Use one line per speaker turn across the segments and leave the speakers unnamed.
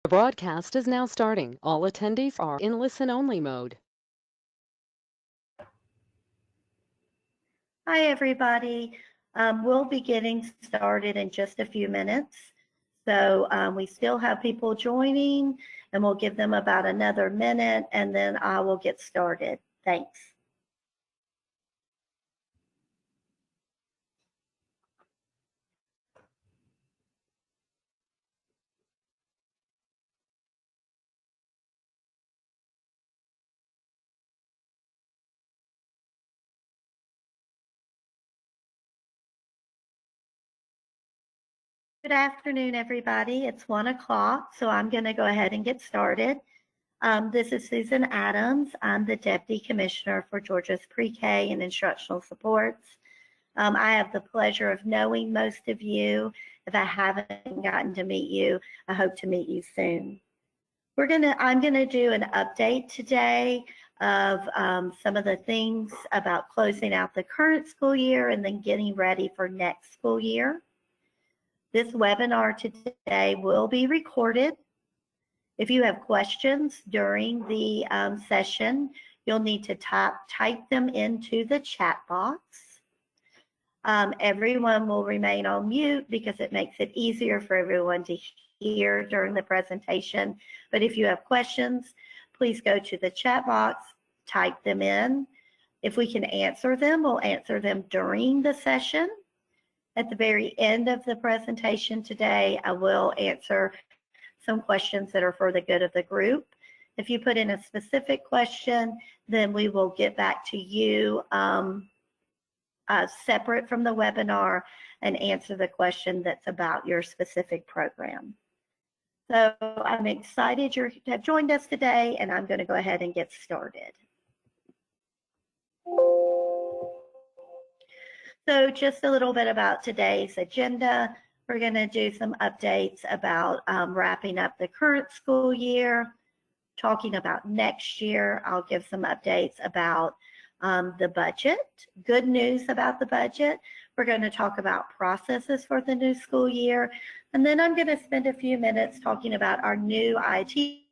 The broadcast is now starting. All attendees are in listen-only mode.
Hi, everybody. We'll be getting started in just a few minutes. So we still have people joining, and we'll give them about another minute, and then I will get started. Thanks. Good afternoon, everybody. It's 1 o'clock, so I'm going to go ahead and get started. This is Susan Adams. I'm the Deputy Commissioner for Georgia's Pre-K and Instructional Supports. I have the pleasure of knowing most of you. If I haven't gotten to meet you, I hope to meet you soon. I'm gonna do an update today of some of the things about closing out the current school year and then getting ready for next school year. This webinar today will be recorded. If you have questions during the session, you'll need to type them into the chat box. Everyone will remain on mute because it makes it easier for everyone to hear during the presentation. But if you have questions, please go to the chat box, type them in. If we can answer them, we'll answer them during the session. At the very end of the presentation today, I will answer some questions that are for the good of the group. If you put in a specific question, then we will get back to you separate from the webinar and answer the question that's about your specific program. So I'm excited you have joined us today, and I'm going to go ahead and get started. So just a little bit about today's agenda. We're going to do some updates about wrapping up the current school year, talking about next year. I'll give some updates about the budget, good news about the budget. We're going to talk about processes for the new school year. And then I'm going to spend a few minutes talking about our new IT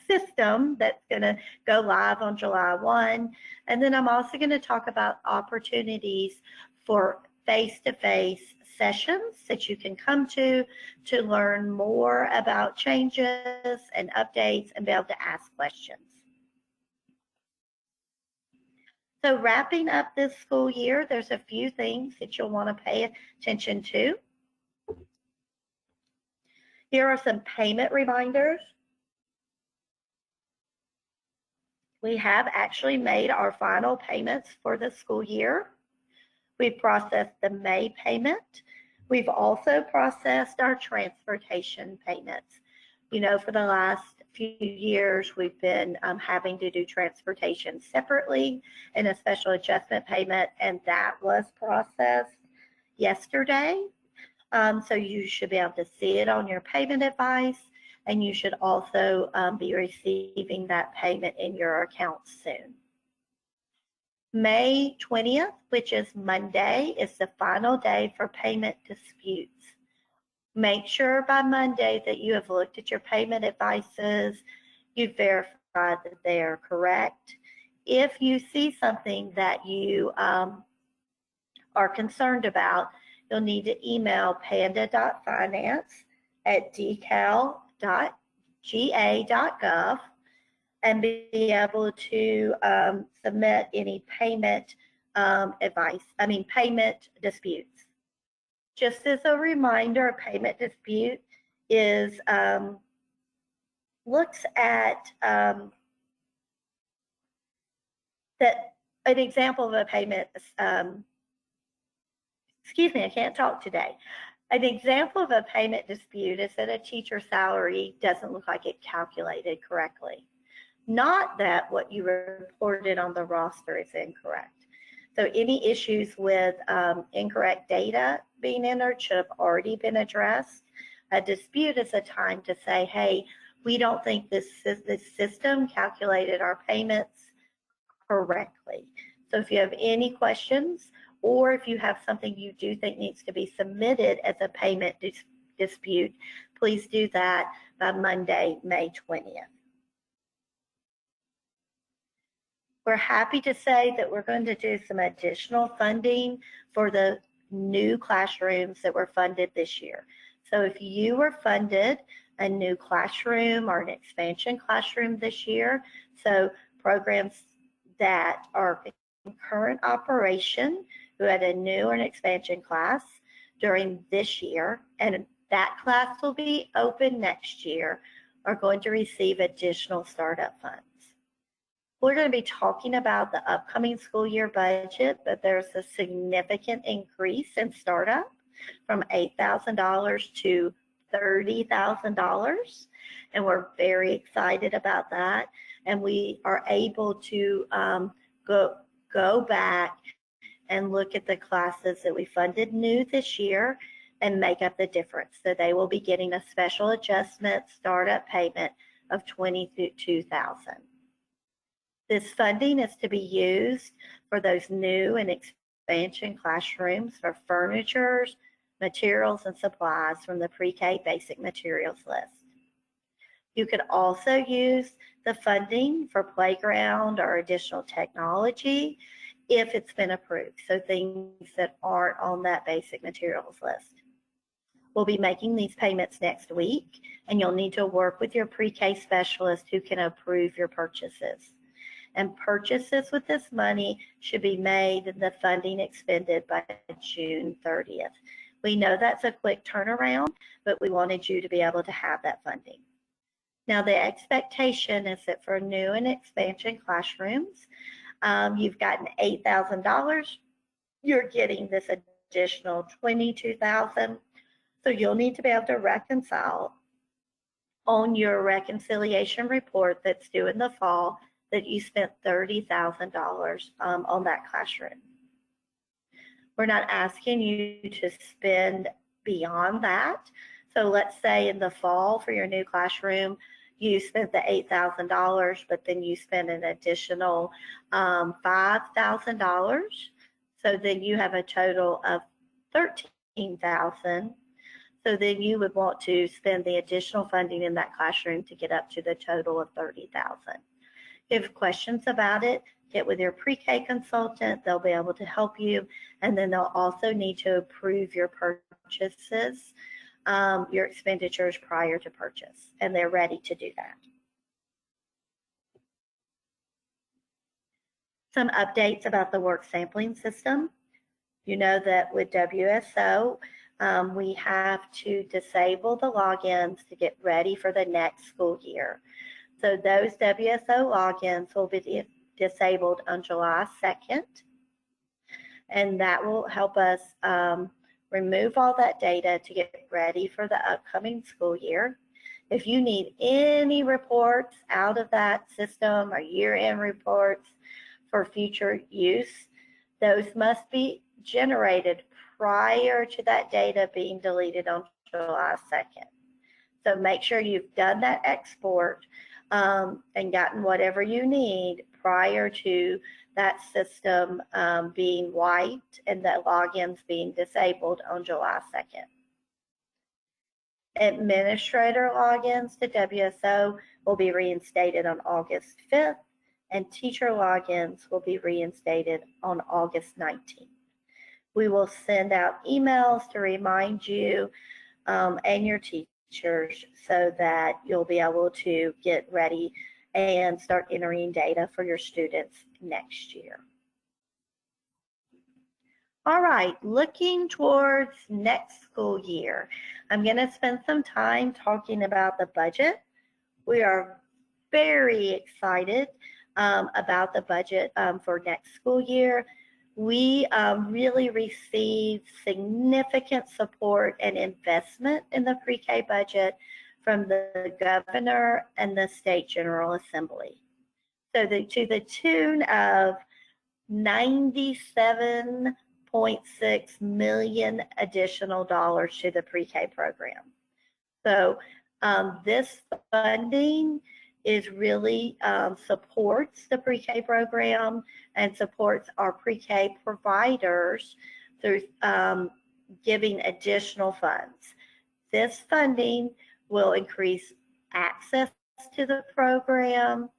system that's going to go live on July 1. And then I'm also going to talk about opportunities for face-to-face sessions that you can come to learn more about changes and updates and be able to ask questions. So wrapping up this school year, there's a few things that you'll want to pay attention to. Here are some payment reminders. We have actually made our final payments for the school year. We've processed the May payment. We've also processed our transportation payments. You know, for the last few years, we've been having to do transportation separately in a special adjustment payment, and that was processed yesterday. So you should be able to see it on your payment advice, and you should also be receiving that payment in your account soon. May 20th, which is Monday, is the final day for payment disputes. Make sure by Monday that you have looked at your payment advices, you've verified that they are correct. If you see something that you are concerned about, you'll need to email panda.finance@decal.ga.gov and be able to submit any payment payment disputes. Just as a reminder, a payment dispute is looks at that an example of a payment. Excuse me, I can't talk today. An example of a payment dispute is that a teacher's salary doesn't look like it calculated correctly. Not that what you reported on the roster is incorrect. So any issues with incorrect data being entered should have already been addressed. A dispute is a time to say, hey, we don't think this system calculated our payments correctly. So if you have any questions, or if you have something you do think needs to be submitted as a payment dispute, please do that by Monday, May 20th. We're happy to say that we're going to do some additional funding for the new classrooms that were funded this year. So if you were funded a new classroom or an expansion classroom this year, so programs that are in current operation who had a new or an expansion class during this year, and that class will be open next year, are going to receive additional startup funds. We're going to be talking about the upcoming school year budget, but there's a significant increase in startup from $8,000 to $30,000, and we're very excited about that. And we are able to go back and look at the classes that we funded new this year and make up the difference. So they will be getting a special adjustment startup payment of $22,000. This funding is to be used for those new and expansion classrooms for furniture, materials, and supplies from the pre-K basic materials list. You could also use the funding for playground or additional technology if it's been approved, so things that aren't on that basic materials list. We'll be making these payments next week, and you'll need to work with your pre-K specialist who can approve your purchases. And purchases with this money should be made and the funding expended by June 30th. We know that's a quick turnaround, but we wanted you to be able to have that funding. Now, the expectation is that for new and expansion classrooms, you've gotten $8,000. You're getting this additional $22,000. So you'll need to be able to reconcile on your reconciliation report that's due in the fall that you spent $30,000 on that classroom. We're not asking you to spend beyond that. So let's say in the fall for your new classroom, you spent the $8,000, but then you spent an additional $5,000. So then you have a total of $13,000. So then you would want to spend the additional funding in that classroom to get up to the total of $30,000. If you have questions about it, get with your pre-K consultant. They'll be able to help you. And then they'll also need to approve your purchases, your expenditures prior to purchase. And they're ready to do that. Some updates about the work sampling system. You know that with WSO, we have to disable the logins to get ready for the next school year. So those WSO logins will be disabled on July 2nd, and that will help us remove all that data to get ready for the upcoming school year. If you need any reports out of that system or year-end reports for future use, those must be generated prior to that data being deleted on July 2nd. So make sure you've done that export and gotten whatever you need prior to that system being wiped and the logins being disabled on July 2nd. Administrator logins to WSO will be reinstated on August 5th, and teacher logins will be reinstated on August 19th. We will send out emails to remind you and your teachers so that you'll be able to get ready and start entering data for your students next year. All right, looking towards next school year, I'm going to spend some time talking about the budget. We are very excited about the budget for next school year. We really received significant support and investment in the pre-K budget from the governor and the state general assembly. So to the tune of $97.6 million additional dollars to the pre-K program. So this funding is really supports the pre-K program and supports our pre-K providers through giving additional funds. This funding will increase access to the program,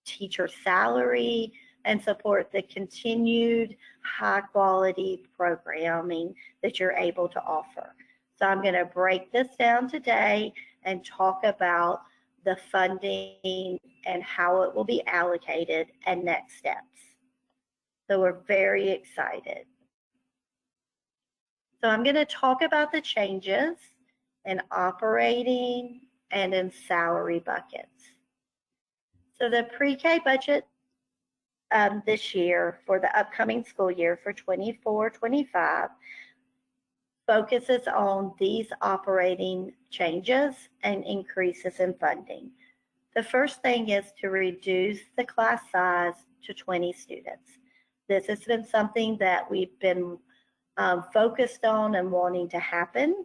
teacher salary, and support the continued high quality programming that you're able to offer. So I'm going to break this down today and talk about the funding and how it will be allocated and next steps. So we're very excited. So I'm going to talk about the changes in operating and in salary buckets. So the pre-K budget this year for the upcoming school year for 24-25 focuses on these operating changes and increases in funding. The first thing is to reduce the class size to 20 students. This has been something that we've been focused on and wanting to happen.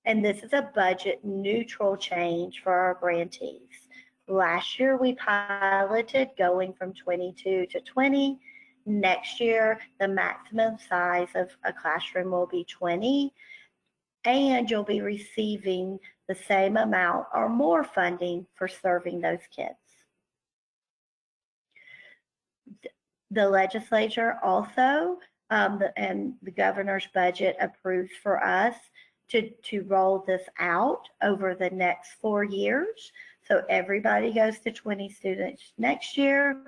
And this is a budget neutral change for our grantees. Last year, we piloted going from 22 to 20. Next year, the maximum size of a classroom will be 20, and you'll be receiving the same amount or more funding for serving those kids. The legislature also, and the governor's budget approved for us to roll this out over the next 4 years. So everybody goes to 20 students next year,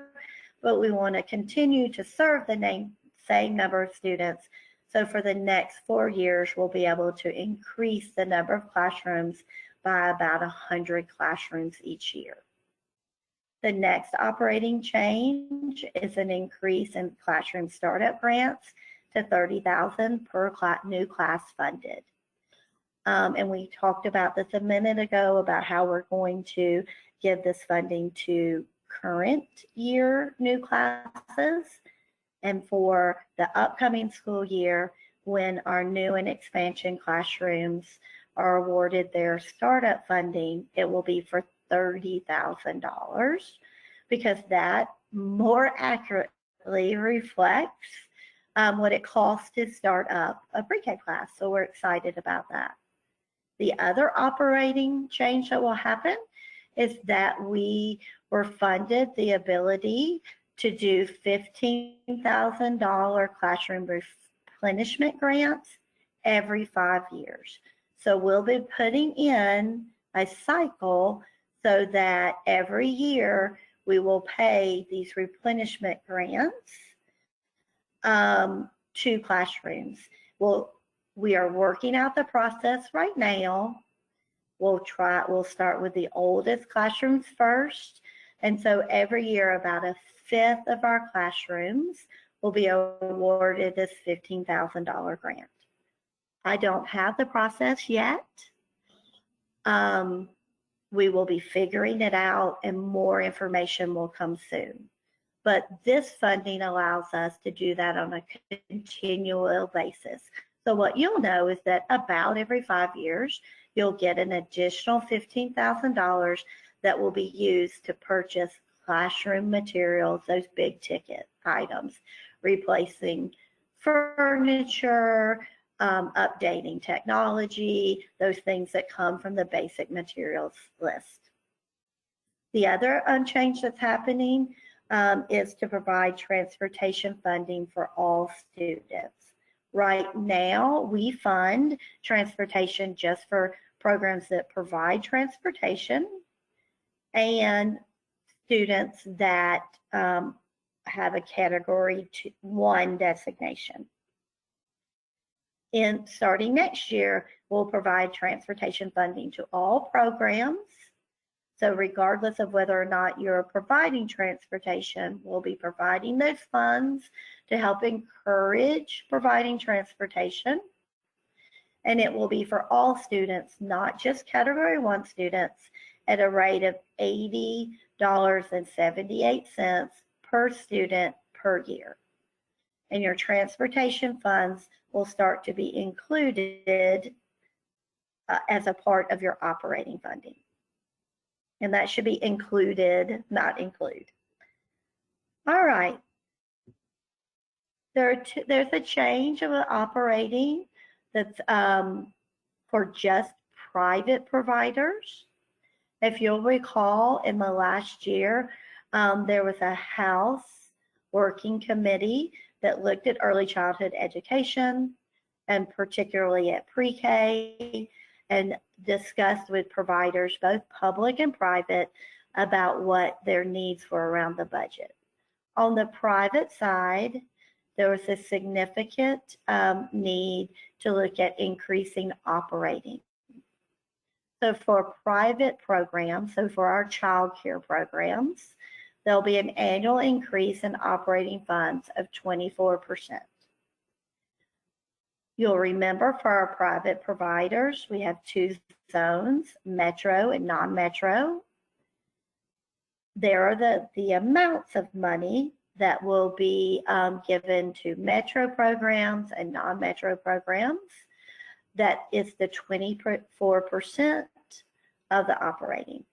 but we want to continue to serve the same number of students. So for the next 4 years, we'll be able to increase the number of classrooms by about 100 classrooms each year. The next operating change is an increase in classroom startup grants to $30,000 per new class funded. And we talked about this a minute ago about how we're going to give this funding to current year new classes. And for the upcoming school year, when our new and expansion classrooms are awarded their startup funding, it will be for $30,000 because that more accurately reflects what it costs to start up a pre-K class. So we're excited about that. The other operating change that will happen is that we were funded the ability to do $15,000 classroom replenishment grants every 5 years. So we'll be putting in a cycle so that every year we will pay these replenishment grants to classrooms. We are working out the process right now. We'll start with the oldest classrooms first. And so every year, about 1/5 of our classrooms will be awarded this $15,000 grant. I don't have the process yet. We will be figuring it out and more information will come soon. But this funding allows us to do that on a continual basis. So what you'll know is that about every 5 years, you'll get an additional $15,000 that will be used to purchase classroom materials, those big ticket items, replacing furniture, updating technology, those things that come from the basic materials list. The other change that's happening is to provide transportation funding for all students. Right now, we fund transportation just for programs that provide transportation and students that have a Category 1 designation. Starting next year, we'll provide transportation funding to all programs. So regardless of whether or not you're providing transportation, we'll be providing those funds to help encourage providing transportation. And it will be for all students, not just Category 1 students, at a rate of $80.78 per student per year. And your transportation funds will start to be included as a part of your operating funding. And that should be included, not include. All right. There's a change of an operating that's for just private providers. If you'll recall, in the last year, there was a House working committee that looked at early childhood education, and particularly at pre-K, and discussed with providers, both public and private, about what their needs were around the budget. On the private side, there was a significant need to look at increasing operating. So for private programs, so for our child care programs, there'll be an annual increase in operating funds of 24%. You'll remember for our private providers, we have two zones, metro and non-metro. There are the amounts of money that will be given to metro programs and non-metro programs. That is the 24% of the operating.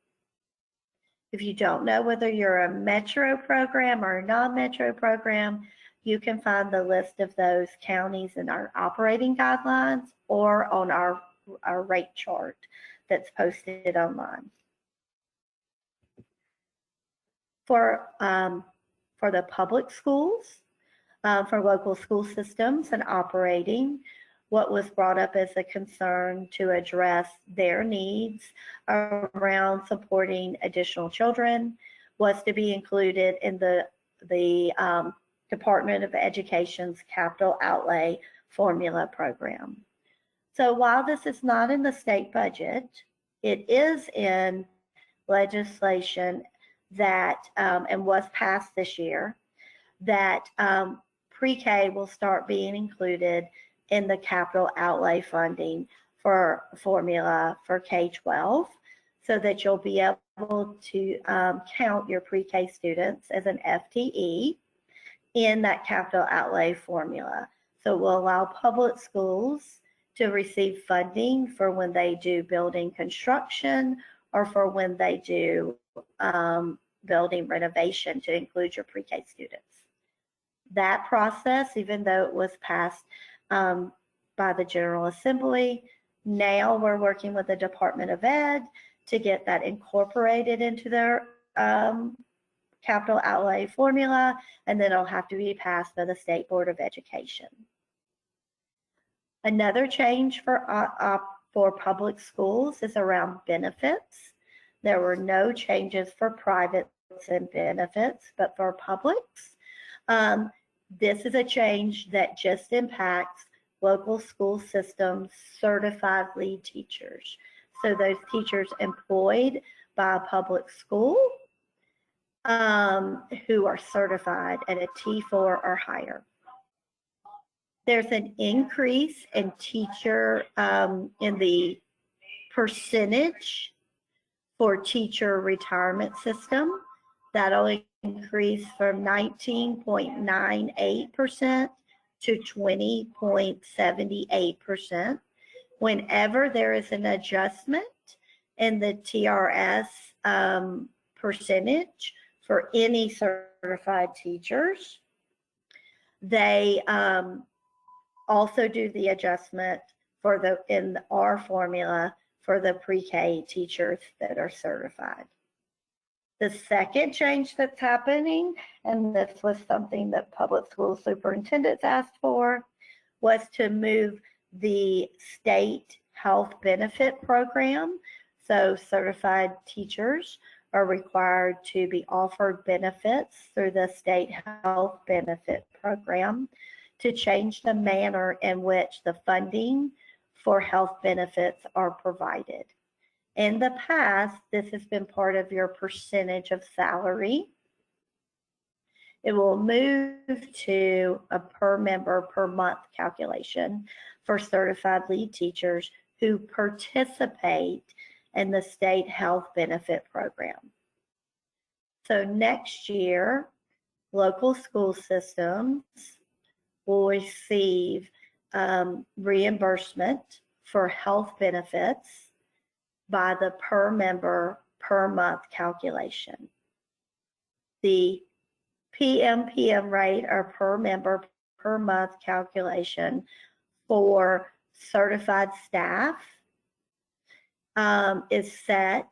If you don't know whether you're a metro program or a non-metro program, you can find the list of those counties in our operating guidelines or on our rate chart that's posted online. For the public schools, for local school systems and operating, what was brought up as a concern to address their needs around supporting additional children was to be included in the Department of Education's capital outlay formula program. So while this is not in the state budget, it is in legislation that, and was passed this year, that pre-K will start being included in the capital outlay funding for formula for K-12, so that you'll be able to count your pre-K students as an FTE in that capital outlay formula. So it will allow public schools to receive funding for when they do building construction or for when they do building renovation to include your pre-K students. That process, even though it was passed by the General Assembly, now we're working with the Department of Ed to get that incorporated into their capital outlay formula, and then it'll have to be passed by the State Board of Education. Another change for public schools is around benefits. There were no changes for privates and benefits, but for publics, this is a change that just impacts local school systems certified lead teachers. So those teachers employed by a public school who are certified at a T4 or higher. There's an increase in teacher in the percentage for teacher retirement system. That'll increase from 19.98% to 20.78%. Whenever there is an adjustment in the TRS percentage for any certified teachers, they also do the adjustment for in our formula for the pre-K teachers that are certified. The second change that's happening, and this was something that public school superintendents asked for, was to move the state health benefit program. So certified teachers are required to be offered benefits through the state health benefit program to change the manner in which the funding for health benefits are provided. In the past, this has been part of your percentage of salary. It will move to a per member per month calculation for certified lead teachers who participate in the state health benefit program. So next year, local school systems will receive reimbursement for health benefits by the per member per month calculation. The PMPM rate or per member per month calculation for certified staff is set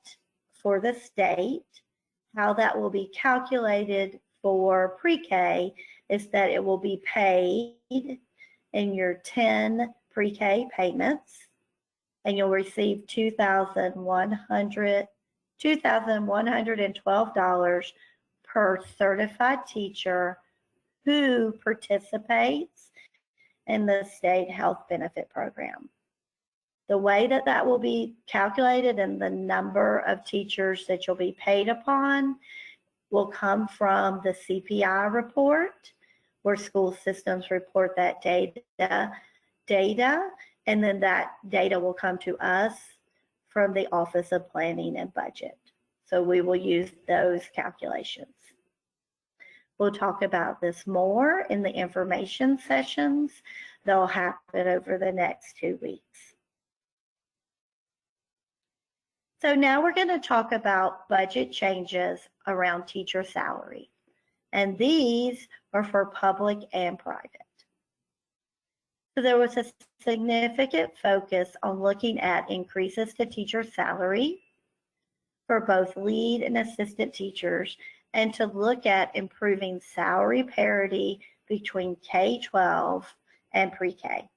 for the state. How that will be calculated for pre-K is that it will be paid in your 10 pre-K payments, and you'll receive $2,112 per certified teacher who participates in the state health benefit program. The way that that will be calculated and the number of teachers that you'll be paid upon will come from the CPI report, where school systems report that data, and then that data will come to us from the Office of Planning and Budget. So we will use those calculations. We'll talk about this more in the information sessions. They'll happen over the next 2 weeks. So now we're going to talk about budget changes around teacher salary. And these are for public and private. So there was a significant focus on looking at increases to teacher salary for both lead and assistant teachers, and to look at improving salary parity between K-12 and pre-K.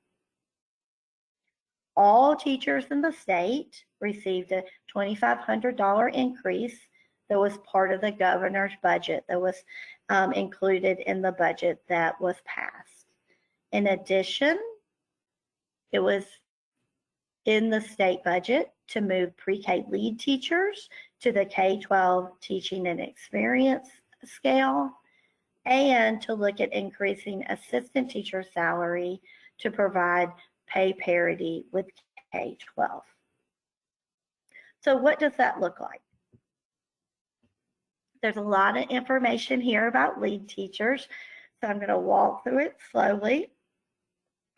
All teachers in the state received a $2,500 increase that was part of the governor's budget that was included in the budget that was passed. In addition, it was in the state budget to move pre-K lead teachers to the K-12 teaching and experience scale, and to look at increasing assistant teacher salary to provide pay parity with K-12. So what does that look like? There's a lot of information here about lead teachers, so I'm going to walk through it slowly.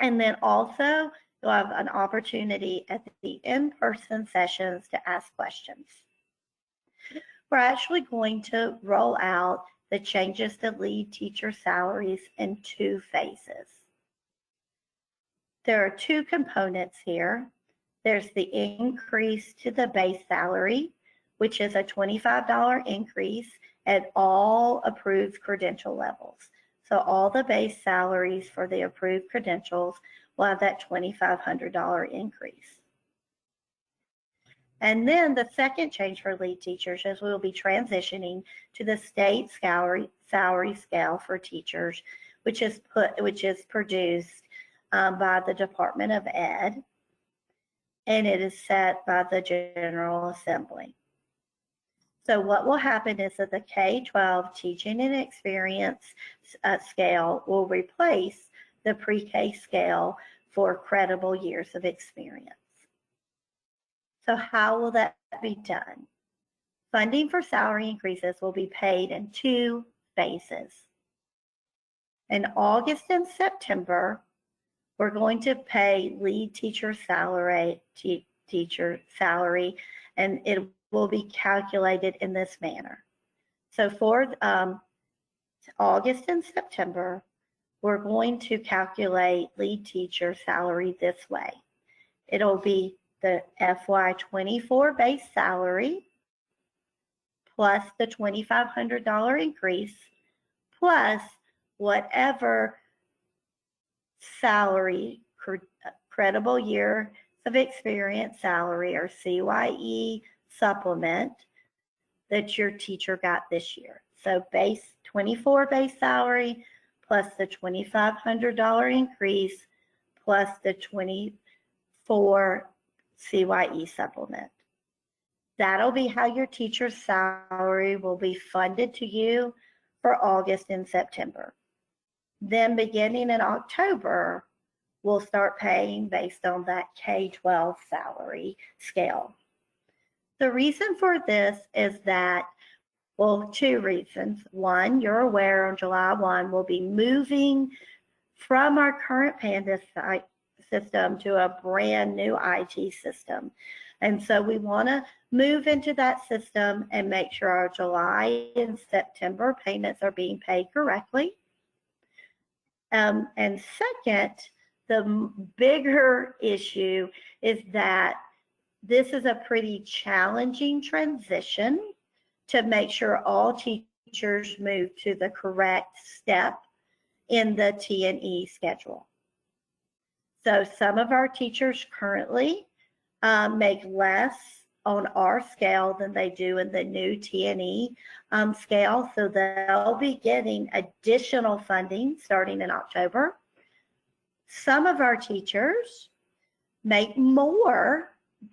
And then also you'll have an opportunity at the in-person sessions to ask questions. We're actually going to roll out the changes to lead teacher salaries in 2 phases. There are 2 components here. There's the increase to the base salary, which is a $25 increase at all approved credential levels. So all the base salaries for the approved credentials will have that $2,500 increase. And then the second change for lead teachers is we will be transitioning to the state salary scale for teachers, which is produced by the Department of Ed, and it is set by the General Assembly. So what will happen is that the K-12 teaching and experience scale will replace the pre-K scale for credible years of experience. So how will that be done? Funding for salary increases will be paid in 2 phases. In August and September, we're going to pay lead teacher salary, and it will be calculated in this manner. So for August and September, we're going to calculate lead teacher salary this way. It'll be the FY24 base salary plus the $2,500 increase plus whatever salary, credible year of experience salary, or CYE supplement that your teacher got this year. So base 24 base salary plus the $2,500 increase plus the 24 CYE supplement. That'll be how your teacher's salary will be funded to you for August and September. Then beginning in October, we'll start paying based on that K-12 salary scale. The reason for this is that, well, 2 reasons. One, you're aware on July 1, we'll be moving from our current Panda system to a brand new IT system. And so we want to move into that system and make sure our July and September payments are being paid correctly. And second, the bigger issue is that This is a pretty challenging transition to make sure all teachers move to the correct step in the T&E schedule. So some of our teachers currently make less on our scale than they do in the new T&E scale. So they'll be getting additional funding starting in October. Some of our teachers make more,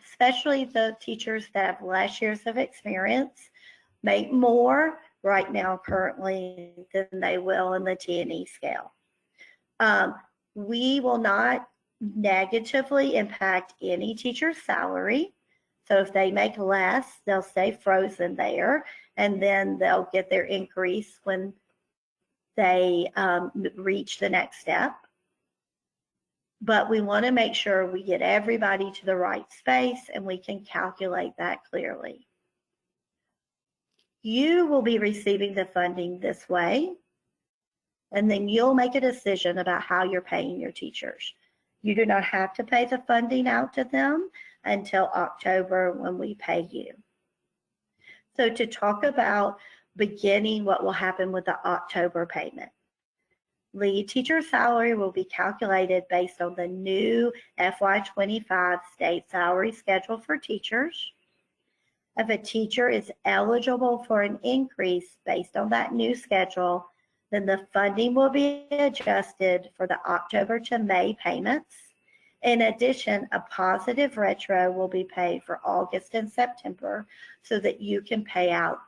especially the teachers that have less years of experience, make more right now currently than they will in the T&E scale. We will not negatively impact any teacher's salary. So if they make less, they'll stay frozen there, and then they'll get their increase when they reach the next step. But we want to make sure we get everybody to the right space and we can calculate that clearly. You will be receiving the funding this way, and then you'll make a decision about how you're paying your teachers. You do not have to pay the funding out to them until October when we pay you. So to talk about beginning what will happen with the October payment. Lead teacher salary will be calculated based on the new FY25 state salary schedule for teachers. If a teacher is eligible for an increase based on that new schedule, then the funding will be adjusted for the October to May payments. In addition, a positive retro will be paid for August and September so that you can pay out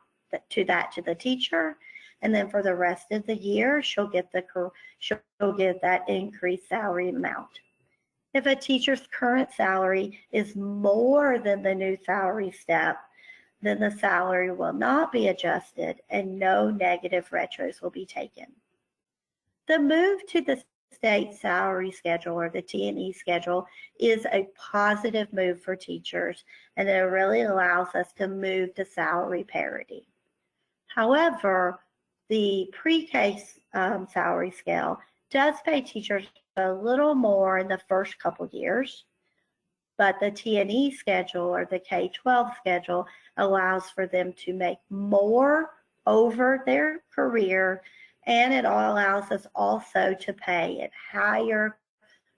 to the teacher. And then for the rest of the year, she'll get that increased salary amount. If a teacher's current salary is more than the new salary step, then the salary will not be adjusted and no negative retros will be taken. The move to the state salary schedule or the T&E schedule is a positive move for teachers, and it really allows us to move to salary parity. However, the pre-K salary scale does pay teachers a little more in the first couple years, but the T&E schedule or the K-12 schedule allows for them to make more over their career, and it allows us also to pay at higher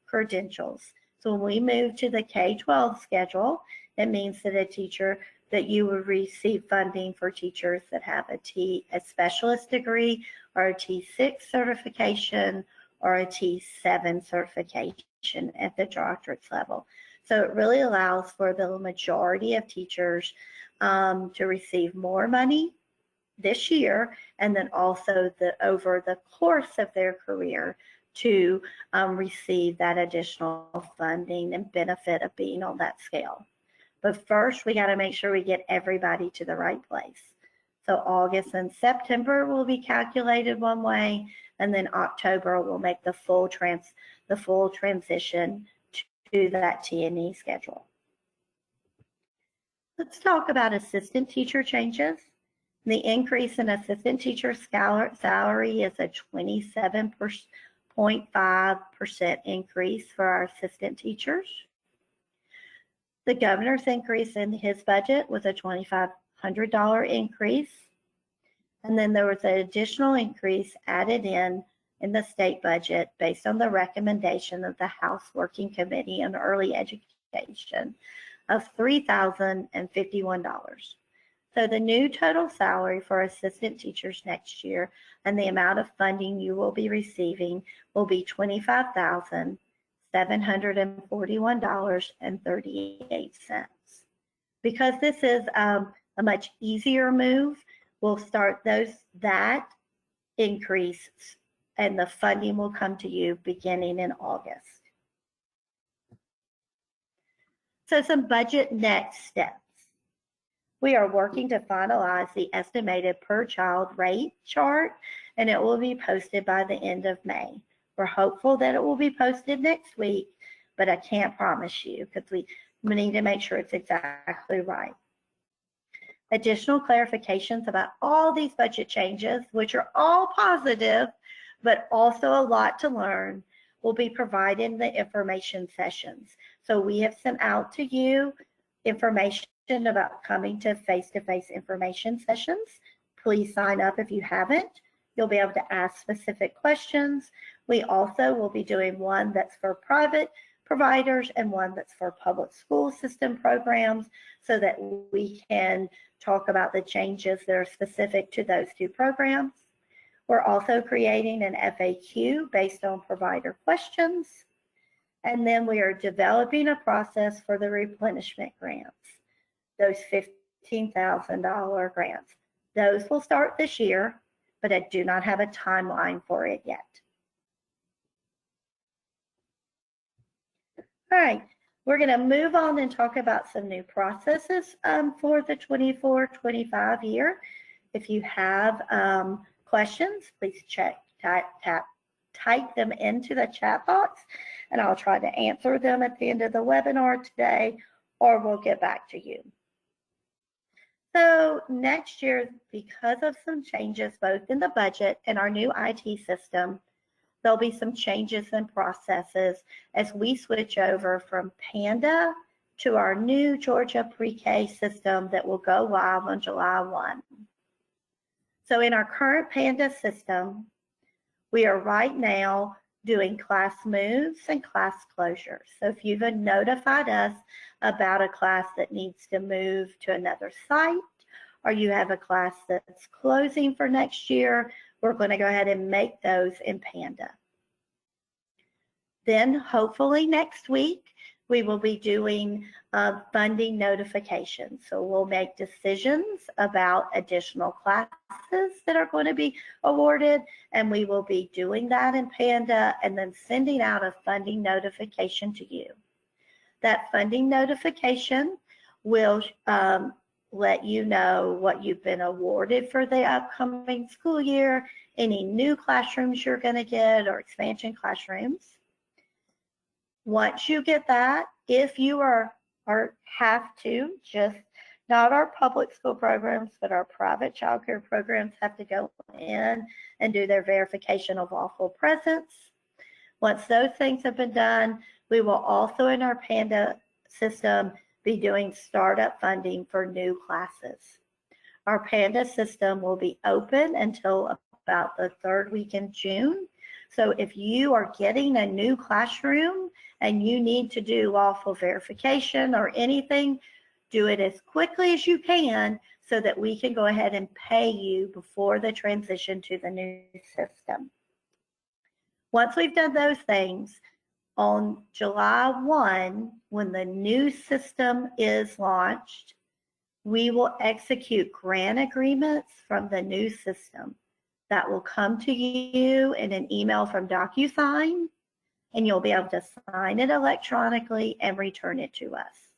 credentials. So when we move to the K-12 schedule, it means that you will receive funding for teachers that have a specialist degree or a T6 certification or a T7 certification at the doctorate level. So it really allows for the majority of teachers to receive more money this year, and then also over the course of their career to receive that additional funding and benefit of being on that scale. But first, we got to make sure we get everybody to the right place. So August and September will be calculated one way, and then October will make the full transition to that T&E schedule. Let's talk about assistant teacher changes. The increase in assistant teacher salary is a 27.5% increase for our assistant teachers. The governor's increase in his budget was a $2,500 increase. And then there was an additional increase added in the state budget based on the recommendation of the House Working Committee on Early Education of $3,051. So the new total salary for assistant teachers next year and the amount of funding you will be receiving will be $25,741.38. Because this is a much easier move, we'll start that increase and the funding will come to you beginning in August. So some budget next steps. We are working to finalize the estimated per child rate chart, and it will be posted by the end of May. We're hopeful that it will be posted next week, but I can't promise you because we need to make sure it's exactly right. Additional clarifications about all these budget changes, which are all positive, but also a lot to learn, will be provided in the information sessions. So we have sent out to you information about coming to face-to-face information sessions. Please sign up if you haven't. You'll be able to ask specific questions. We also will be doing one that's for private providers and one that's for public school system programs so that we can talk about the changes that are specific to those two programs. We're also creating an FAQ based on provider questions. And then we are developing a process for the replenishment grants, those $15,000 grants. Those will start this year, but I do not have a timeline for it yet. All right, we're going to move on and talk about some new processes for the 24-25 year. If you have questions, please type them into the chat box, and I'll try to answer them at the end of the webinar today, or we'll get back to you. So next year, because of some changes both in the budget and our new IT system, there'll be some changes in processes as we switch over from Panda to our new Georgia Pre-K system that will go live on July 1. So in our current Panda system, we are right now doing class moves and class closures. So if you've notified us about a class that needs to move to another site, or you have a class that's closing for next year, we're going to go ahead and make those in Panda. Then hopefully next week, we will be doing funding notifications. So we'll make decisions about additional classes that are going to be awarded, and we will be doing that in Panda and then sending out a funding notification to you. That funding notification will let you know what you've been awarded for the upcoming school year, any new classrooms you're going to get or expansion classrooms. Once you get that, if you have to, just not our public school programs, but our private child care programs have to go in and do their verification of lawful presence. Once those things have been done, we will also in our Panda system be doing startup funding for new classes. Our Panda system will be open until about the third week in June. So if you are getting a new classroom and you need to do lawful verification or anything, do it as quickly as you can so that we can go ahead and pay you before the transition to the new system. Once we've done those things, on July 1, when the new system is launched, we will execute grant agreements from the new system. That will come to you in an email from DocuSign, and you'll be able to sign it electronically and return it to us.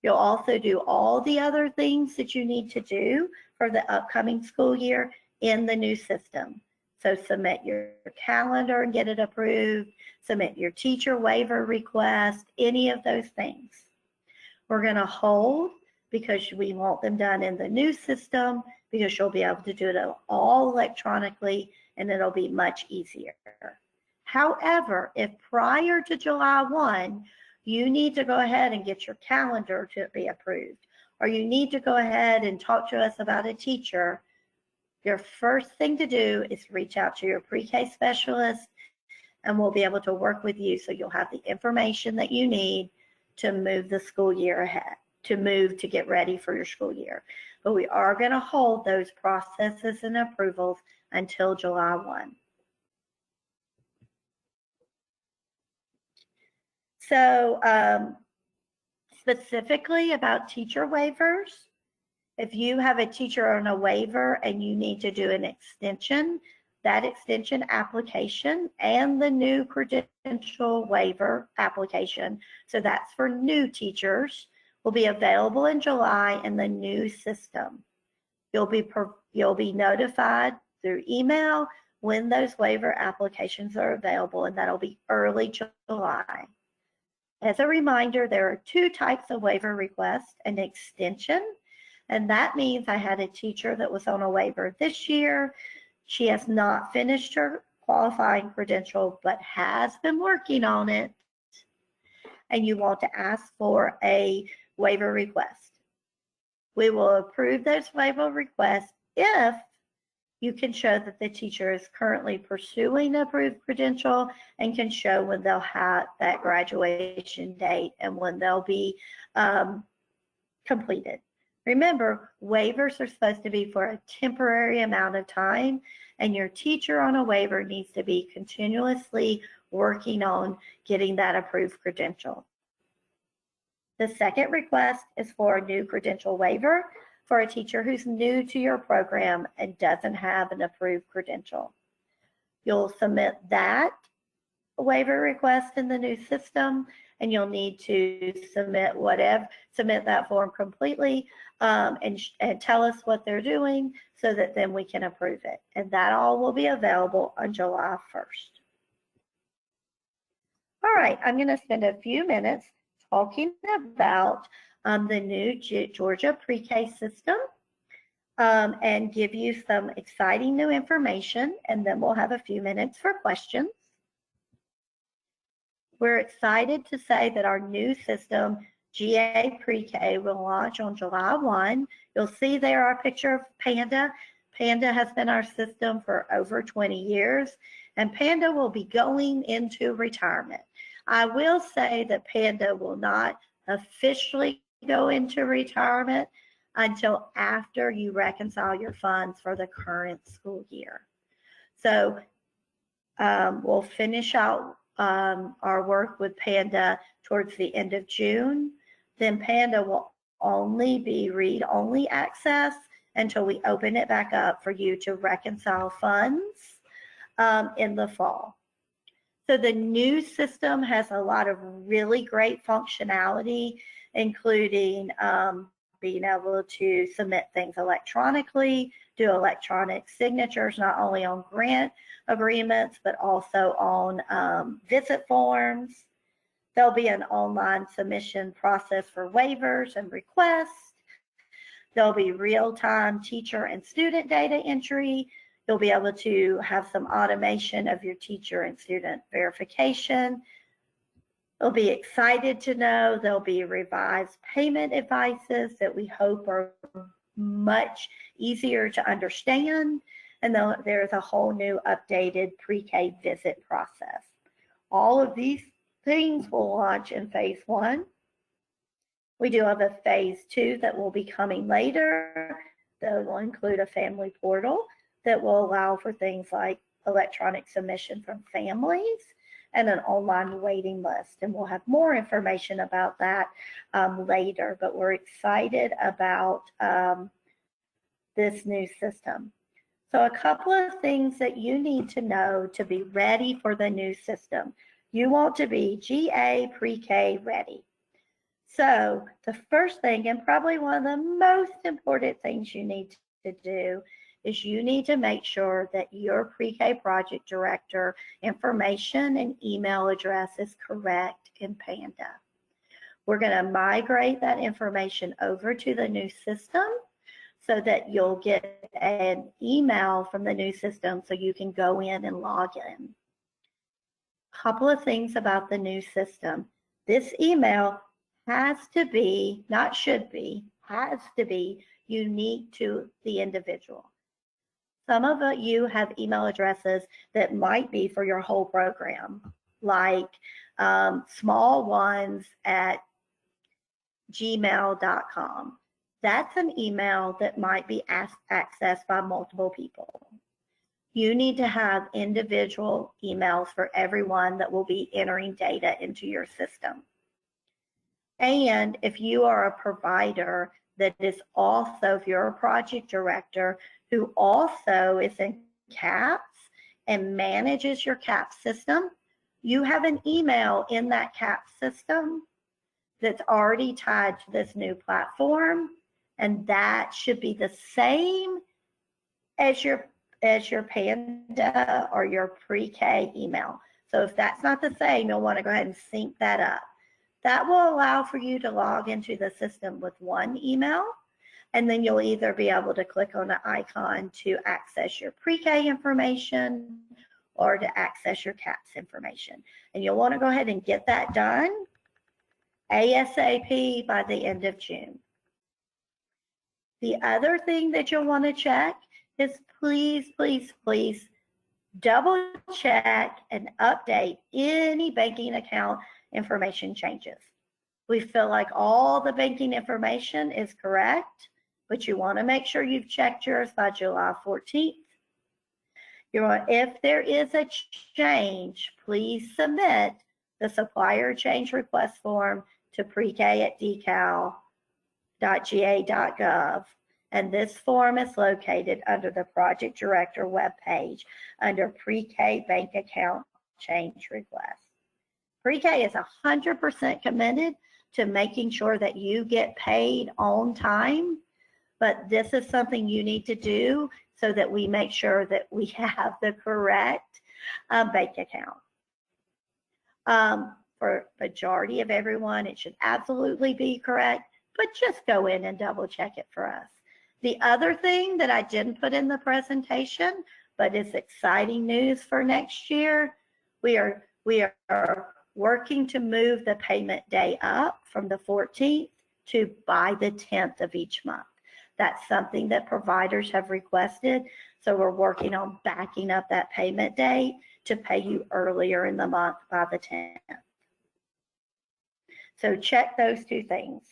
You'll also do all the other things that you need to do for the upcoming school year in the new system. So submit your calendar and get it approved, submit your teacher waiver request, any of those things. We're going to hold because we want them done in the new system because you'll be able to do it all electronically and it'll be much easier. However, if prior to July 1, you need to go ahead and get your calendar to be approved, or you need to go ahead and talk to us about a teacher, your first thing to do is reach out to your pre-K specialist and we'll be able to work with you so you'll have the information that you need to move the school year ahead, to get ready for your school year. But we are going to hold those processes and approvals until July 1. So specifically about teacher waivers, if you have a teacher on a waiver and you need to do an extension, that extension application and the new credential waiver application, so that's for new teachers, will be available in July in the new system. You'll be notified through email when those waiver applications are available, and that'll be early July. As a reminder, there are two types of waiver requests: an extension, and that means I had a teacher that was on a waiver this year. She has not finished her qualifying credential, but has been working on it. And you want to ask for a waiver requests. We will approve those waiver requests if you can show that the teacher is currently pursuing an approved credential and can show when they'll have that graduation date and when they'll be completed. Remember, waivers are supposed to be for a temporary amount of time, and your teacher on a waiver needs to be continuously working on getting that approved credential. The second request is for a new credential waiver for a teacher who's new to your program and doesn't have an approved credential. You'll submit that waiver request in the new system, and you'll need to submit that form completely and tell us what they're doing so that then we can approve it. And that all will be available on July 1st. All right, I'm going to spend a few minutes talking about the new Georgia pre-K system and give you some exciting new information, and then we'll have a few minutes for questions. We're excited to say that our new system, GA Pre-K, will launch on July 1. You'll see there our picture of Panda. Panda has been our system for over 20 years, and Panda will be going into retirement. I will say that Panda will not officially go into retirement until after you reconcile your funds for the current school year. So we'll finish out our work with Panda towards the end of June. Then Panda will only be read-only access until we open it back up for you to reconcile funds in the fall. So the new system has a lot of really great functionality, including being able to submit things electronically, do electronic signatures, not only on grant agreements, but also on visit forms. There'll be an online submission process for waivers and requests. There'll be real-time teacher and student data entry. You'll be able to have some automation of your teacher and student verification. They'll be excited to know there'll be revised payment advices that we hope are much easier to understand. And there's a whole new updated pre-K visit process. All of these things will launch in phase 1. We do have a phase 2 that will be coming later that will include a family portal that will allow for things like electronic submission from families and an online waiting list. And we'll have more information about that later, but we're excited about this new system. So a couple of things that you need to know to be ready for the new system. You want to be GA Pre-K ready. So the first thing, and probably one of the most important things you need to do, is you need to make sure that your pre-K project director information and email address is correct in Panda. We're going to migrate that information over to the new system so that you'll get an email from the new system so you can go in and log in. A couple of things about the new system. This email has to be, not should be, has to be unique to the individual. Some of you have email addresses that might be for your whole program, like small ones at gmail.com. That's an email that might be accessed by multiple people. You need to have individual emails for everyone that will be entering data into your system. And if you are a provider that is also, if you're a project director who also is in CAPS and manages your CAPS system, you have an email in that CAPS system that's already tied to this new platform, and that should be the same as your Panda or your pre-K email. So if that's not the same, you'll want to go ahead and sync that up. That will allow for you to log into the system with one email, and then you'll either be able to click on the icon to access your pre-K information or to access your CAPS information. And you'll want to go ahead and get that done ASAP by the end of June. The other thing that you'll want to check is please, please, please double check and update any banking account information changes. We feel like all the banking information is correct, but you want to make sure you've checked yours by July 14th. If there is a change, please submit the supplier change request form to prek@decal.ga.gov. And this form is located under the Project Director webpage under Pre-K Bank Account Change Request. Pre-K is 100% committed to making sure that you get paid on time, but this is something you need to do so that we make sure that we have the correct bank account. For majority of everyone, it should absolutely be correct, but just go in and double check it for us. The other thing that I didn't put in the presentation, but it's exciting news for next year, we are working to move the payment day up from the 14th to by the 10th of each month. That's something that providers have requested, so we're working on backing up that payment date to pay you earlier in the month by the 10th. So check those two things.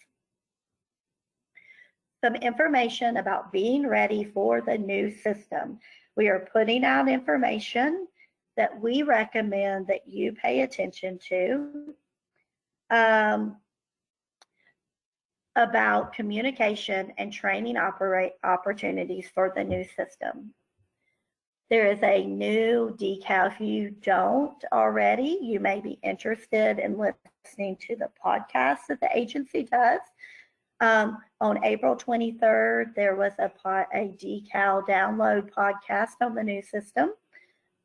Some information about being ready for the new system. We are putting out information that we recommend that you pay attention to about communication and training opportunities for the new system. There is a new decal. If you don't already, you may be interested in listening to the podcast that the agency does. On April 23rd, there was a decal download podcast on the new system.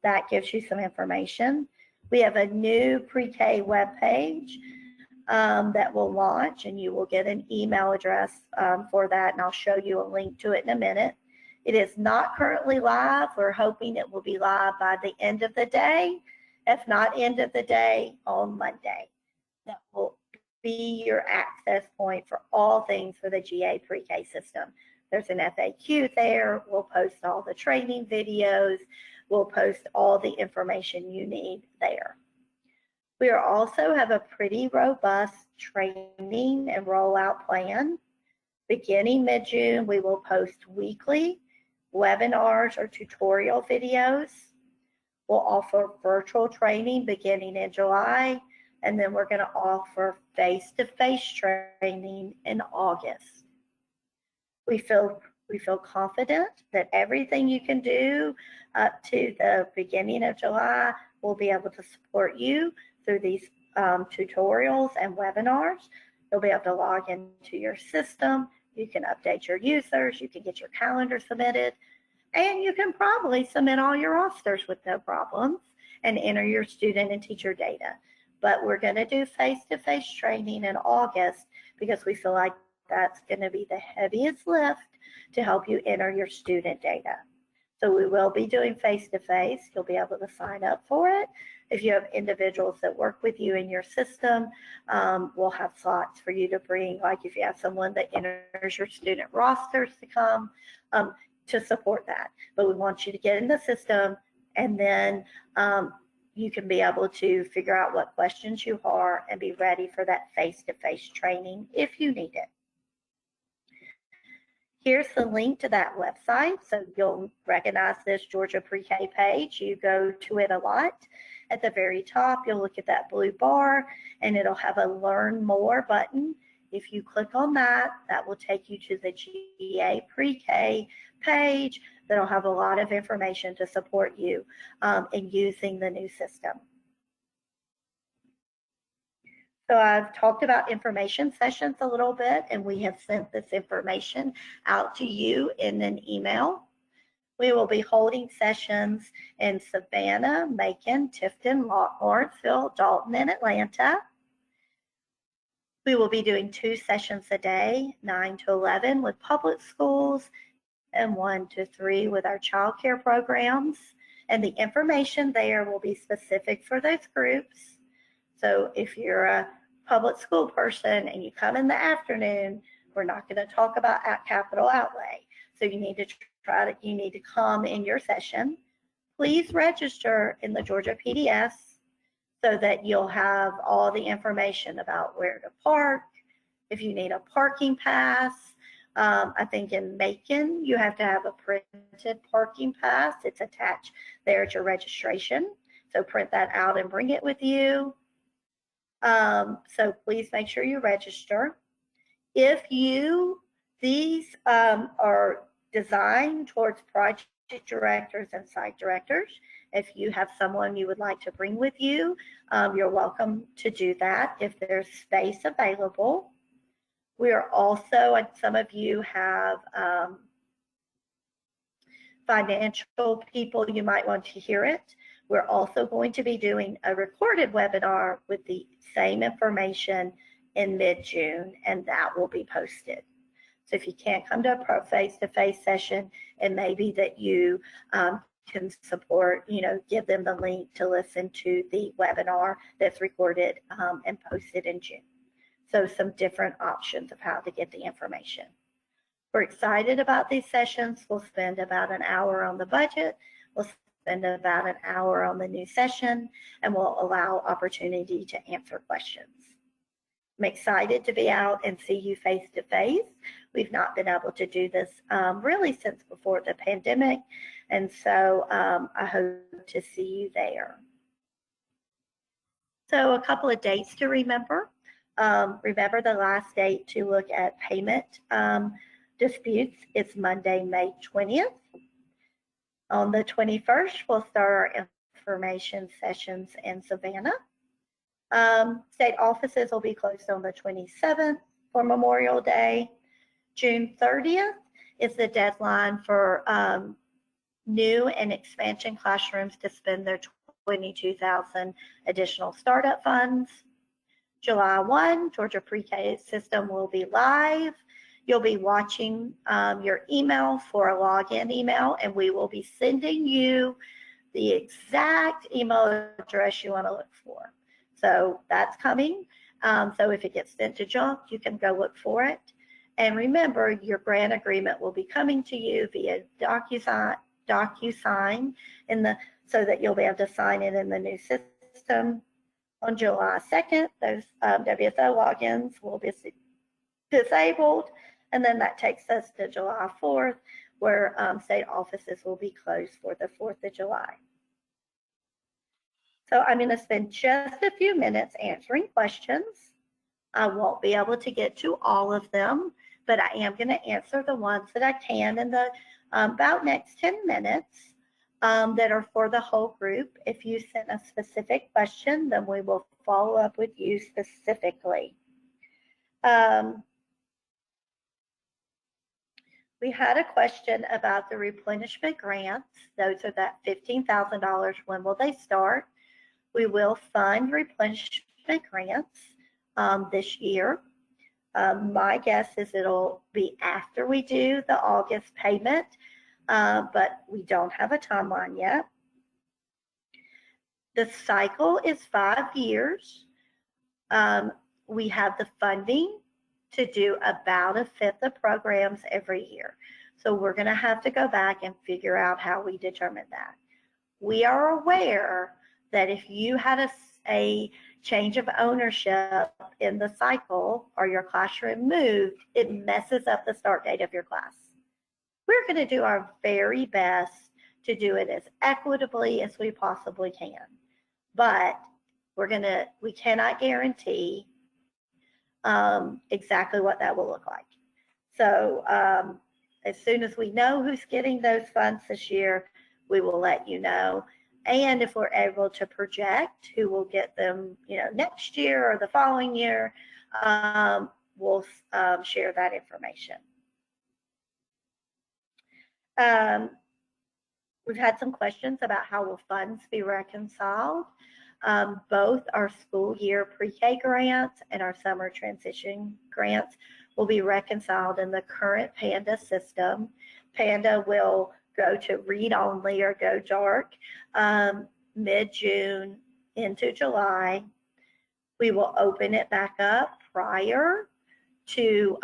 That gives you some information. We have a new pre-K webpage that will launch, and you will get an email address for that, and I'll show you a link to it in a minute. It is not currently live. We're hoping it will be live by the end of the day, if not end of the day on Monday. That will be your access point for all things for the GA pre-K system. There's an FAQ there. We'll post all the training videos. We'll post all the information you need there. We also have a pretty robust training and rollout plan. Beginning mid-June, we will post weekly webinars or tutorial videos. We'll offer virtual training beginning in July, and then we're going to offer face-to-face training in August. We feel confident that everything you can do up to the beginning of July will be able to support you through these tutorials and webinars. You'll be able to log into your system. You can update your users. You can get your calendar submitted. And you can probably submit all your rosters with no problems and enter your student and teacher data. But we're going to do face-to-face training in August because we feel like that's going to be the heaviest lift to help you enter your student data. So we will be doing face-to-face. You'll be able to sign up for it. If you have individuals that work with you in your system, we'll have slots for you to bring, like if you have someone that enters your student rosters to come to support that. But we want you to get in the system, and then you can be able to figure out what questions you are and be ready for that face-to-face training if you need it. Here's the link to that website. So you'll recognize this Georgia Pre-K page. You go to it a lot. At the very top, you'll look at that blue bar, and it'll have a Learn More button. If you click on that, that will take you to the GA Pre-K page that'll have a lot of information to support you in using the new system. So I've talked about information sessions a little bit, and we have sent this information out to you in an email. We will be holding sessions in Savannah, Macon, Tifton, Lawrenceville, Dalton, and Atlanta. We will be doing 2 sessions a day, 9 to 11 with public schools and 1 to 3 with our child care programs. And the information there will be specific for those groups. So if you're a public school person and you come in the afternoon, we're not going to talk about capital outlay. So you need to come in your session. Please register in the Georgia PDS so that you'll have all the information about where to park, if you need a parking pass. I think in Macon, you have to have a printed parking pass. It's attached there to registration. So print that out and bring it with you. So please make sure you register. If these are designed towards project directors and site directors. If you have someone you would like to bring with you, you're welcome to do that if there's space available. We are also, and some of you have financial people, you might want to hear it. We're also going to be doing a recorded webinar with the same information in mid-June, and that will be posted. So if you can't come to a face-to-face session, it may be that you can support, give them the link to listen to the webinar that's recorded and posted in June. So some different options of how to get the information. We're excited about these sessions. We'll spend about an hour on the budget. We'll spend about an hour on the new session, and we'll allow opportunity to answer questions. I'm excited to be out and see you face to face. We've not been able to do this really since before the pandemic, and so I hope to see you there. So a couple of dates to remember. Remember the last date to look at payment disputes is Monday, May 20th. On the 21st, we'll start our information sessions in Savannah. State offices will be closed on the 27th for Memorial Day. June 30th is the deadline for new and expansion classrooms to spend their $22,000 additional startup funds. July 1, Georgia Pre-K system will be live. You'll be watching your email for a login email, and we will be sending you the exact email address you want to look for. So that's coming. So if it gets sent to junk, you can go look for it. And remember, your grant agreement will be coming to you via DocuSign so that you'll be able to sign it in the new system. On July 2nd, those WSO logins will be disabled, and then that takes us to July 4th, where state offices will be closed for the 4th of July. So I'm going to spend just a few minutes answering questions. I won't be able to get to all of them, but I am going to answer the ones that I can in the about next 10 minutes. That are for the whole group. If you send a specific question, then we will follow up with you specifically. We had a question about the replenishment grants. Those are that $15,000. When will they start? We will fund replenishment grants this year. My guess is it'll be after we do the August payment. But we don't have a timeline yet. The cycle is 5 years. We have the funding to do about a fifth of programs every year. So we're going to have to go back and figure out how we determine that. We are aware that if you had a change of ownership in the cycle or your classroom moved, it messes up the start date of your class. We're going to do our very best to do it as equitably as we possibly can, but we cannot guarantee exactly what that will look like. So as soon as we know who's getting those funds this year, we will let you know. And if we're able to project who will get them, next year or the following year, we'll share that information. We've had some questions about how will funds be reconciled. Both our school year pre-K grants and our summer transition grants will be reconciled in the current PANDA system. PANDA will go to read only or go dark mid-June into July. We will open it back up prior to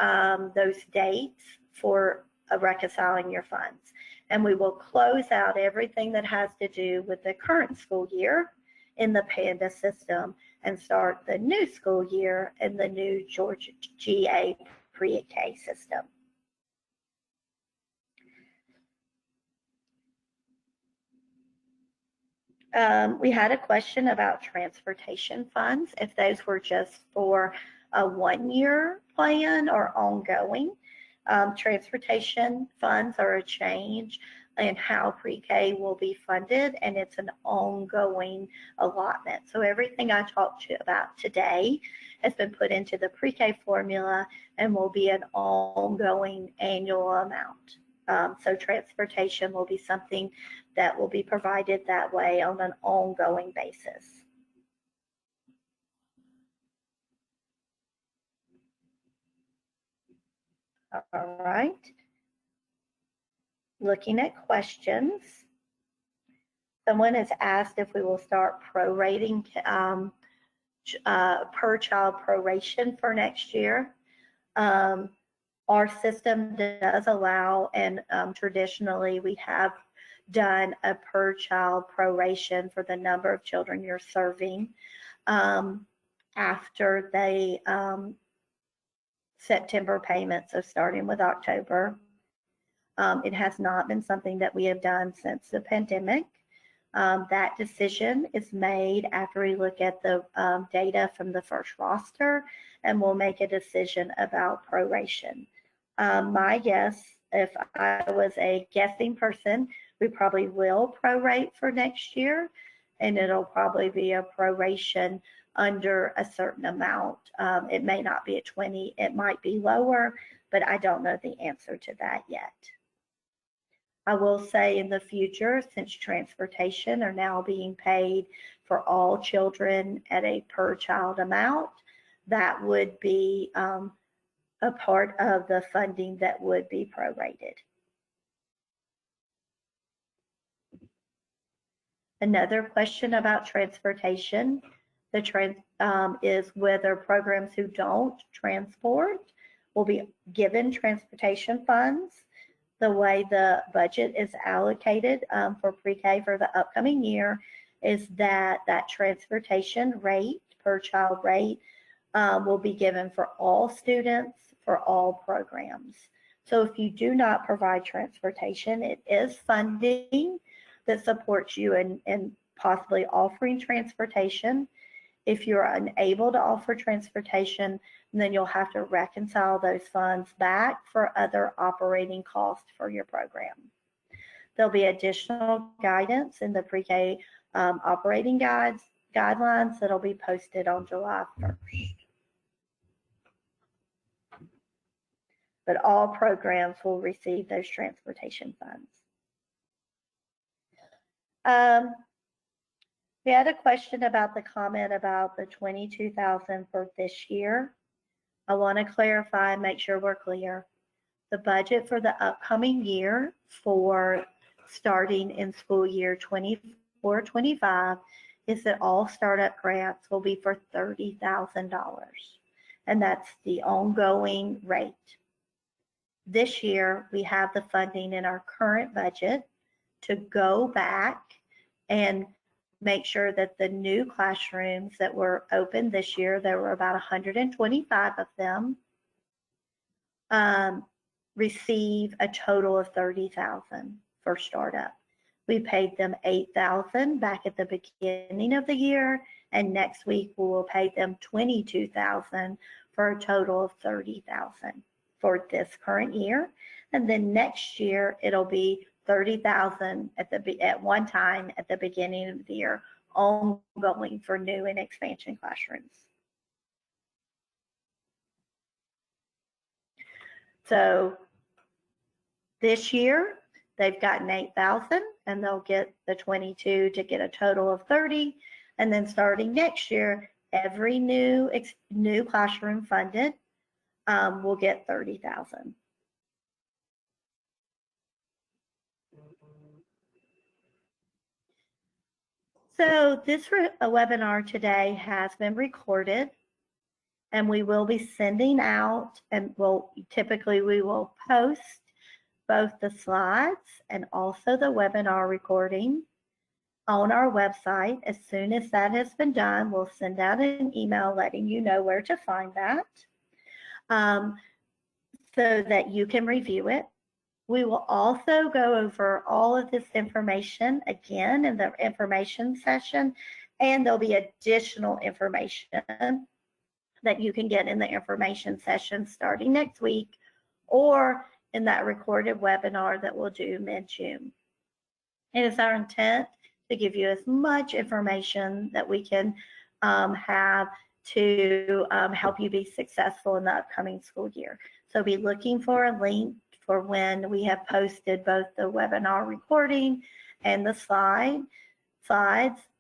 those dates for reconciling your funds. And we will close out everything that has to do with the current school year in the Panda system and start the new school year in the new Georgia GA pre-K system. We had a question about transportation funds, if those were just for a one-year plan or ongoing. Transportation funds are a change in how pre-K will be funded, and it's an ongoing allotment. So everything I talked to you about today has been put into the pre-K formula and will be an ongoing annual amount. So transportation will be something that will be provided that way on an ongoing basis. All right. Looking at questions. Someone has asked if we will start prorating per child proration for next year. Our system does allow, and traditionally we have done a per child proration for the number of children you're serving after the September payment, so starting with October. It has not been something that we have done since the pandemic. That decision is made after we look at the data from the first roster, and we'll make a decision about proration. My guess, if I was a guessing person, we probably will prorate for next year, and it'll probably be a proration under a certain amount. It may not be at 20, it might be lower, but I don't know the answer to that yet. I will say in the future, since transportation are now being paid for all children at a per child amount, that would be a part of the funding that would be prorated. Another question about transportation is whether programs who don't transport will be given transportation funds. The way the budget is allocated for pre-K for the upcoming year is that transportation rate, per child rate, will be given for all students, for all programs. So if you do not provide transportation, it is funding that supports you in possibly offering transportation. If you're unable to offer transportation, then you'll have to reconcile those funds back for other operating costs for your program. There'll be additional guidance in the pre-K operating guidelines that'll be posted on July 1st. But all programs will receive those transportation funds. We had a question about the comment about the $22,000 for this year. I want to clarify and make sure we're clear. The budget for the upcoming year for starting in school year 24-25 is that all startup grants will be for $30,000, and that's the ongoing rate. This year, we have the funding in our current budget to go back and make sure that the new classrooms that were open this year, there were about 125 of them, receive a total of $30,000 for startup. We paid them $8,000 back at the beginning of the year, and next week we will pay them $22,000 for a total of $30,000 for this current year. And then next year it'll be $30,000 at one time at the beginning of the year, ongoing for new and expansion classrooms. So this year they've gotten $8,000, and they'll get the 22 to get a total of 30. And then starting next year, every new classroom funded will get $30,000. So this webinar today has been recorded, and we will be sending out, and typically we will post both the slides and also the webinar recording on our website. As soon as that has been done, we'll send out an email letting you know where to find that, so that you can review it. We will also go over all of this information again in the information session, and there'll be additional information that you can get in the information session starting next week or in that recorded webinar that we'll do mid-June. It is our intent to give you as much information that we can have to help you be successful in the upcoming school year. So be looking for a link for when we have posted both the webinar recording and the slides.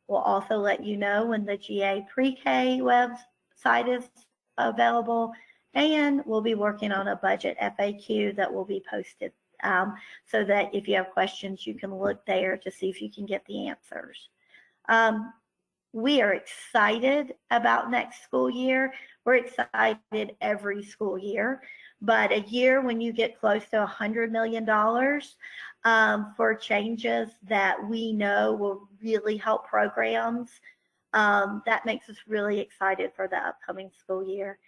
We'll also let you know when the GA Pre-K website is available, and we'll be working on a budget FAQ that will be posted, so that if you have questions, you can look there to see if you can get the answers. We are excited about next school year. We're excited every school year, but a year when you get close to $100 million for changes that we know will really help programs, that makes us really excited for the upcoming school year.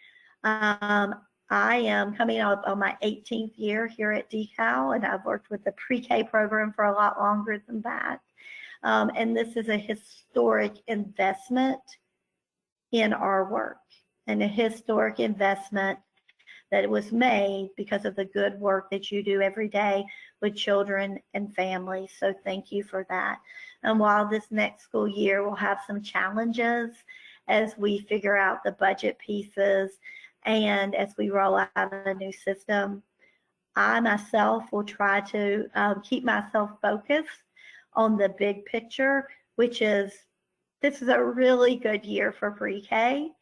I am coming up on my 18th year here at DeKalb, and I've worked with the pre-K program for a lot longer than that. And this is a historic investment in our work, and a historic investment that was made because of the good work that you do every day with children and families. So thank you for that. And while this next school year will have some challenges as we figure out the budget pieces and as we roll out a new system, I myself will try to keep myself focused on the big picture, which is this is a really good year for pre-K,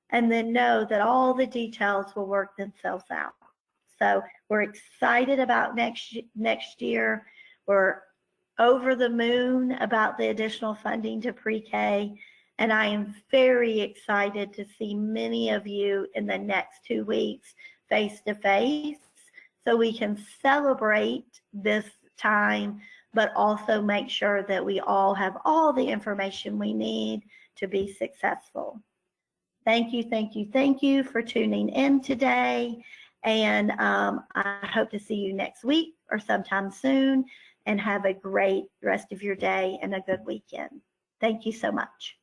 and then know that all the details will work themselves out. So we're excited about next year. We're over the moon about the additional funding to pre-K, and I am very excited to see many of you in the next 2 weeks face to face, so we can celebrate this time, but also make sure that we all have all the information we need to be successful. Thank you, thank you, thank you for tuning in today. And I hope to see you next week or sometime soon, and have a great rest of your day and a good weekend. Thank you so much.